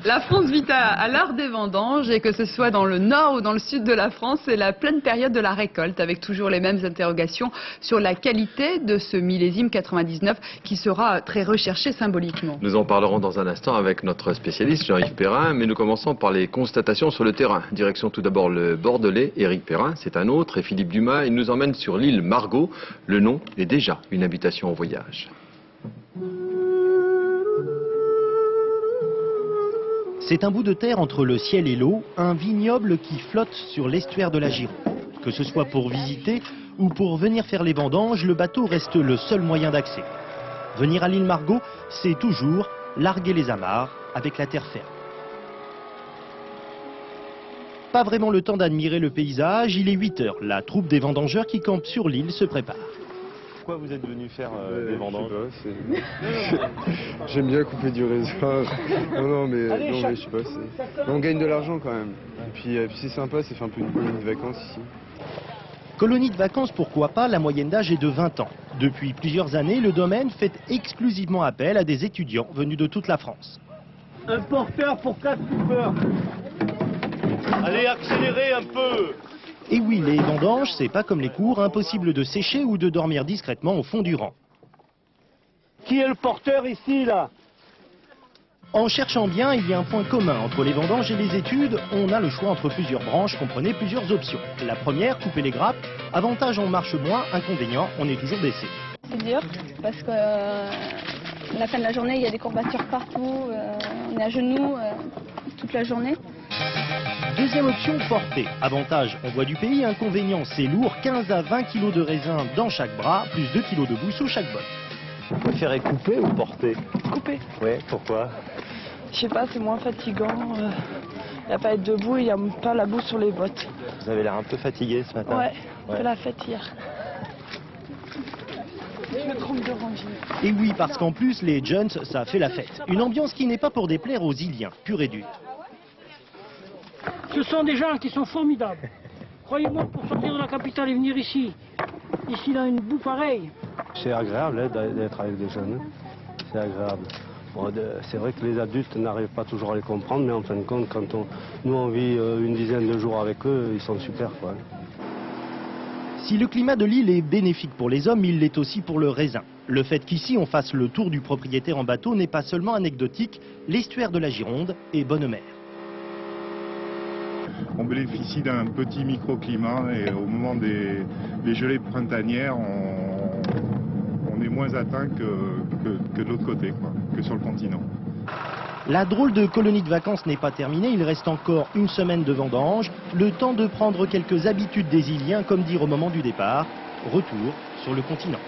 La France vit à l'heure des vendanges et que ce soit dans le nord ou dans le sud de la France, c'est la pleine période de la récolte avec toujours les mêmes interrogations sur la qualité de ce millésime 99 qui sera très recherché symboliquement. Nous en parlerons dans un instant avec notre spécialiste Jean-Yves Perrin, mais nous commençons par les constatations sur le terrain. Direction tout d'abord le Bordelais, Éric Perrin, c'est un autre, et Philippe Dumas, il nous emmène sur l'île Margot. Le nom est déjà une invitation au voyage. C'est un bout de terre entre le ciel et l'eau, un vignoble qui flotte sur l'estuaire de la Gironde. Que ce soit pour visiter ou pour venir faire les vendanges, le bateau reste le seul moyen d'accès. Venir à l'île Margot, c'est toujours larguer les amarres avec la terre ferme. Pas vraiment le temps d'admirer le paysage, il est 8 h. La troupe des vendangeurs qui campent sur l'île se prépare. Pourquoi vous êtes venu faire des vendanges? J'aime bien couper du raisin. Non, mais je sais pas. On gagne de l'argent quand même. Et puis c'est sympa, ça fait un peu une colonie de vacances ici. Colonie de vacances, pourquoi pas, la moyenne d'âge est de 20 ans. Depuis plusieurs années, le domaine fait exclusivement appel à des étudiants venus de toute la France. Un porteur pour 4 coupeurs. Allez, accélérez un peu! Et oui, les vendanges, c'est pas comme les cours, impossible de sécher ou de dormir discrètement au fond du rang. Qui est le porteur ici, là? En cherchant bien, il y a un point commun entre les vendanges et les études. On a le choix entre plusieurs branches, comprenez plusieurs options. La première, couper les grappes. Avantage, on marche moins. Inconvénient, on est toujours baissé. C'est dur, parce que à la fin de la journée, il y a des courbatures partout. On est à genoux toute la journée. Deuxième option, porter. Avantage, on voit du pays. Inconvénient, c'est lourd. 15 à 20 kg de raisin dans chaque bras, plus 2 kg de boue sous chaque botte. Vous préférez couper ou porter? Couper. Ouais, pourquoi? Je sais pas, c'est moins fatigant. Il n'y a pas à être debout, il n'y a pas la boue sur les bottes. Vous avez l'air un peu fatigué ce matin. Ouais, fait la fête hier. Je me trompe de rangée. Et oui, parce qu'en plus, les jeunes, ça fait la fête. Une ambiance qui n'est pas pour déplaire aux Iliens, pur et dur. Ce sont des gens qui sont formidables. Croyez-moi, pour sortir de la capitale et venir ici, là, une boue pareille. C'est agréable d'être avec des jeunes. C'est agréable. Bon, c'est vrai que les adultes n'arrivent pas toujours à les comprendre, mais en fin de compte, quand nous on vit une dizaine de jours avec eux, ils sont super, quoi. Si le climat de l'île est bénéfique pour les hommes, il l'est aussi pour le raisin. Le fait qu'ici on fasse le tour du propriétaire en bateau n'est pas seulement anecdotique, l'estuaire de la Gironde est bonne mère. On bénéficie d'un petit microclimat et au moment des gelées printanières, on est moins atteint que de l'autre côté, quoi, que sur le continent. La drôle de colonie de vacances n'est pas terminée, il reste encore une semaine de vendange, le temps de prendre quelques habitudes des Iliens, comme dire au moment du départ, retour sur le continent.